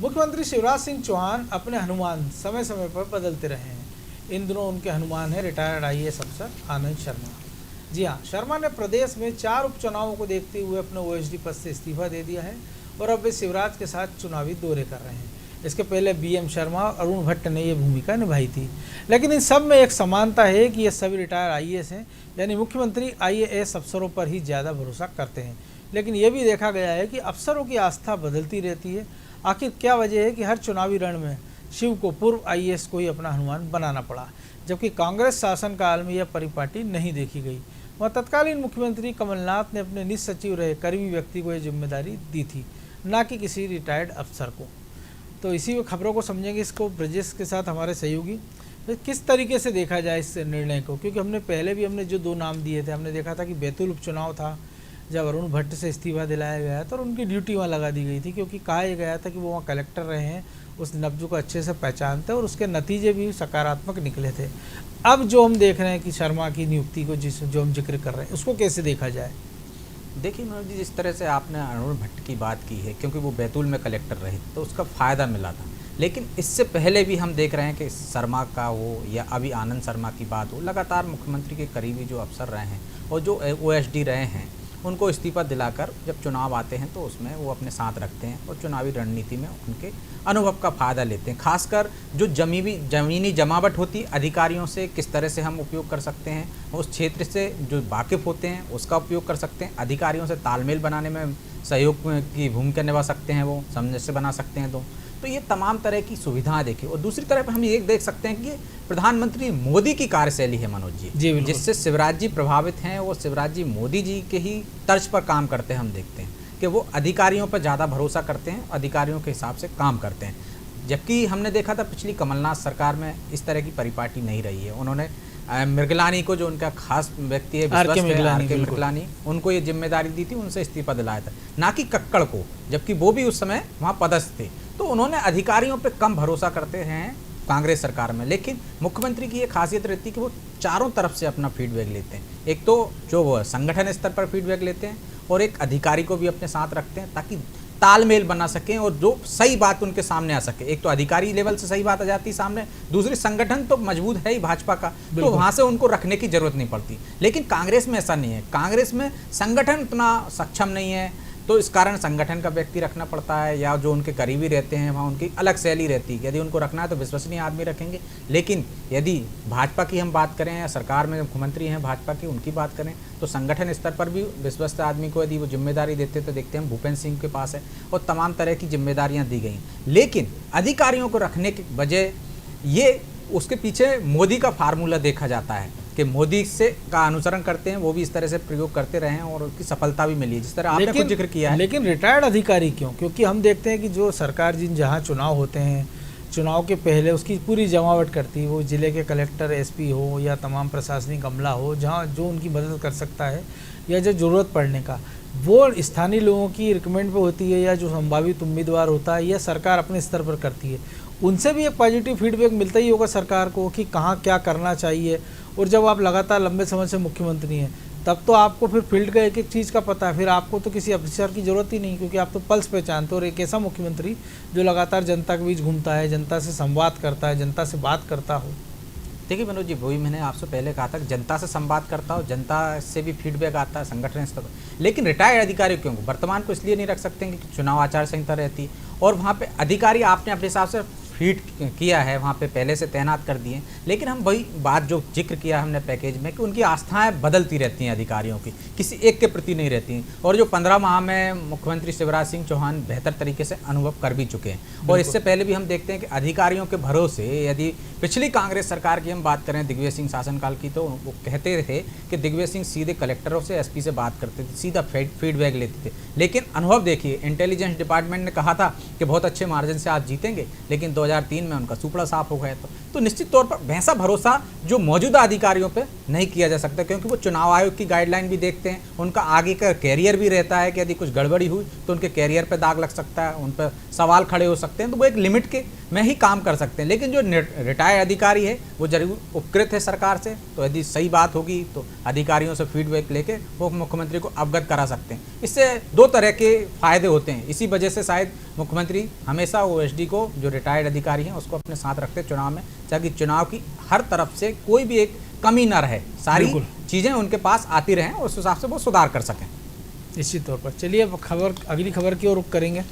मुख्यमंत्री शिवराज सिंह चौहान अपने अनुमान समय समय पर बदलते रहे हैं। इन दिनों उनके अनुमान है रिटायर्ड आईएएस अफसर आनंद शर्मा। जी हाँ, शर्मा ने प्रदेश में 4 उपचुनावों को देखते हुए अपने ओएसडी पद से इस्तीफा दे दिया है और अब वे शिवराज के साथ चुनावी दौरे कर रहे हैं। इसके पहले बीएम शर्मा और अरुण भट्ट ने ये भूमिका निभाई थी, लेकिन इन सब में एक समानता है कि ये सभी रिटायर्ड आईएएस हैं, यानी मुख्यमंत्री आईएएस अफसरों पर ही ज़्यादा भरोसा करते हैं। लेकिन ये भी देखा गया है कि अफसरों की आस्था बदलती रहती है। आखिर क्या वजह है कि हर चुनावी रण में शिव को पूर्व आईएएस को ही अपना अनुमान बनाना पड़ा, जबकि कांग्रेस शासनकाल में यह परिपाटी नहीं देखी गई। वह तत्कालीन मुख्यमंत्री कमलनाथ ने अपने निज सचिव रहे करीबी व्यक्ति को यह जिम्मेदारी दी थी, न कि किसी रिटायर्ड अफसर को। तो इसी खबरों को समझेंगे, इसको ब्रजेश के साथ हमारे सहयोगी। तो किस तरीके से देखा जाए इस निर्णय को, क्योंकि हमने पहले भी हमने जो 2 नाम दिए थे, हमने देखा था कि बैतूल उपचुनाव था जब अरुण भट्ट से इस्तीफा दिलाया गया था और उनकी ड्यूटी वहाँ लगा दी गई थी, क्योंकि कहा यह गया था कि वो वहाँ कलेक्टर रहे हैं, उस नब्ज को अच्छे से पहचानते और उसके नतीजे भी सकारात्मक निकले थे। अब जो हम देख रहे हैं कि शर्मा की नियुक्ति को जो हम जिक्र कर रहे हैं, उसको कैसे देखा जाए? देखिए मनोज जी, जिस तरह से आपने अरुण भट्ट की बात की है, क्योंकि वो बैतूल में कलेक्टर रहे तो उसका फ़ायदा मिला था। लेकिन इससे पहले भी हम देख रहे हैं कि शर्मा का हो या अभी आनंद शर्मा की बात हो, लगातार मुख्यमंत्री के करीबी जो अफसर रहे हैं और जो ओएसडी रहे हैं, उनको इस्तीफा दिलाकर जब चुनाव आते हैं तो उसमें वो अपने साथ रखते हैं और चुनावी रणनीति में उनके अनुभव का फ़ायदा लेते हैं। खासकर जो ज़मीनी जमावट होती है, अधिकारियों से किस तरह से हम उपयोग कर सकते हैं, उस क्षेत्र से जो वाकिफ़ होते हैं उसका उपयोग कर सकते हैं, अधिकारियों से तालमेल बनाने में सहयोग की भूमिका निभा सकते हैं, वो सामंजस्य बना सकते हैं। तो ये तमाम तरह की सुविधाएं देखिए। और दूसरी तरफ हम ये देख सकते हैं कि प्रधानमंत्री मोदी की कार्यशैली है मनोज जी, जिससे शिवराज जी प्रभावित हैं। वो शिवराज जी मोदी जी के ही तर्ज पर काम करते हैं। हम देखते हैं कि वो अधिकारियों पर ज़्यादा भरोसा करते हैं, अधिकारियों के हिसाब से काम करते हैं। जबकि हमने देखा था पिछली कमलनाथ सरकार में इस तरह की परिपाटी नहीं रही है। उन्होंने मृगलानी को, जो उनका खास व्यक्ति है आर के मृगलानी, उनको ये जिम्मेदारी दी थी, उनसे इस्तीफा दिलाया था, ना कि कक्कड़ को, जबकि वो भी उस समय वहाँ पदस्थ थे। तो उन्होंने अधिकारियों पे कम भरोसा करते हैं कांग्रेस सरकार में। लेकिन मुख्यमंत्री की ये खासियत रहती है कि वो चारों तरफ से अपना फीडबैक लेते हैं। एक तो जो वो संगठन स्तर पर फीडबैक लेते हैं और एक अधिकारी को भी अपने साथ रखते हैं ताकि तालमेल बना सकें और जो सही बात उनके सामने आ सके। एक तो अधिकारी लेवल से सही बात आ जाती है सामने, दूसरी संगठन तो मजबूत है ही भाजपा का, तो वहां से उनको रखने की जरूरत नहीं पड़ती। लेकिन कांग्रेस में ऐसा नहीं है, कांग्रेस में संगठन उतना सक्षम नहीं है, तो इस कारण संगठन का व्यक्ति रखना पड़ता है, या जो उनके करीबी रहते हैं वहाँ उनकी अलग शैली रहती है। यदि उनको रखना है तो विश्वसनीय आदमी रखेंगे। लेकिन यदि भाजपा की हम बात करें या सरकार में मुख्यमंत्री हैं भाजपा की, उनकी बात करें तो संगठन स्तर पर भी विश्वस्त आदमी को यदि वो जिम्मेदारी देते तो देखते हैं भूपेंद्र सिंह के पास है और तमाम तरह की जिम्मेदारियाँ दी गई। लेकिन अधिकारियों को रखने की वजह ये, उसके पीछे मोदी का फार्मूला देखा जाता है कि मोदी से का अनुसरण करते हैं, वो भी इस तरह से प्रयोग करते रहे हैं और उसकी सफलता भी मिली है, जिस तरह आपने खुद जिक्र किया है। लेकिन रिटायर्ड अधिकारी क्यों? क्योंकि हम देखते हैं कि जो सरकार जहाँ चुनाव होते हैं, चुनाव के पहले उसकी पूरी जमावट करती है, वो जिले के कलेक्टर, एसपी हो या तमाम प्रशासनिक अमला हो, जहाँ जो उनकी मदद कर सकता है या जो ज़रूरत पड़ने का, वो स्थानीय लोगों की रिकमेंड पे होती है, या जो संभावित उम्मीदवार होता है, या सरकार अपने स्तर पर करती है। उनसे भी एक पॉजिटिव फीडबैक मिलता ही होगा सरकार को कि कहाँ क्या करना चाहिए। और जब आप लगातार लंबे समय से मुख्यमंत्री हैं, तब तो आपको फिर फील्ड का एक एक चीज़ का पता है, फिर आपको तो किसी अफसर की ज़रूरत ही नहीं, क्योंकि आप तो पल्स पहचानते हो। और एक ऐसा मुख्यमंत्री जो लगातार जनता के बीच घूमता है, जनता से संवाद करता है, जनता से बात करता हो। देखिए मनोज जी, वही मैंने आपसे पहले कहा था कि जनता से संवाद करता हो, जनता से भी फीडबैक आता है संगठन स्तर पर। लेकिन रिटायर्ड अधिकारी क्यों वर्तमान को इसलिए नहीं रख सकते कि चुनाव आचार संहिता रहती है और वहाँ पे अधिकारी आपने अपने हिसाब से फीड किया है, वहाँ पे पहले से तैनात कर दिए। लेकिन हम वही बात जो जिक्र किया हमने पैकेज में कि उनकी आस्थाएं बदलती रहती हैं अधिकारियों की, किसी एक के प्रति नहीं रहती हैं। और जो 15 माह में मुख्यमंत्री शिवराज सिंह चौहान बेहतर तरीके से अनुभव कर भी चुके हैं। और इससे पहले भी हम देखते हैं कि अधिकारियों के भरोसे, यदि पिछली कांग्रेस सरकार की हम बात करें दिग्विजय सिंह शासनकाल की, तो वो कहते थे कि दिग्विजय सिंह सीधे कलेक्टरों से, एसपी से बात करते थे, सीधा फीडबैक लेते थे। लेकिन अनुभव देखिए, इंटेलिजेंस डिपार्टमेंट ने कहा था कि बहुत अच्छे मार्जिन से आप जीतेंगे, लेकिन 2003 में उनका सुपड़ा साफ हो गया। तो निश्चित तौर पर वैसा भरोसा जो मौजूदा अधिकारियों पे नहीं किया जा सकता, क्योंकि वो चुनाव आयोग की गाइडलाइन भी देखते हैं, उनका आगे का कैरियर भी रहता है कि यदि कुछ गड़बड़ी हुई तो उनके कैरियर पे दाग लग सकता है, उन पर सवाल खड़े हो सकते हैं, तो वो एक लिमिट के में ही काम कर सकते हैं। लेकिन जो रिटायर्ड अधिकारी है वो जरूर उपकृत है सरकार से, तो यदि सही बात होगी तो अधिकारियों से फीडबैक लेके वो मुख्यमंत्री को अवगत करा सकते हैं। इससे दो तरह के फायदे होते हैं। इसी वजह से शायद मुख्यमंत्री हमेशा ओएसडी को, जो रिटायर्ड अधिकारी हैं, उसको अपने साथ रखते चुनाव में, ताकि चुनाव की हर तरफ से कोई भी एक कमी ना रहे, सारी बिल्कुल। चीज़ें उनके पास आती रहें, उस हिसाब से वो सुधार कर सकें। निश्चित तौर पर। चलिए अब अगली खबर की ओर रुख करेंगे।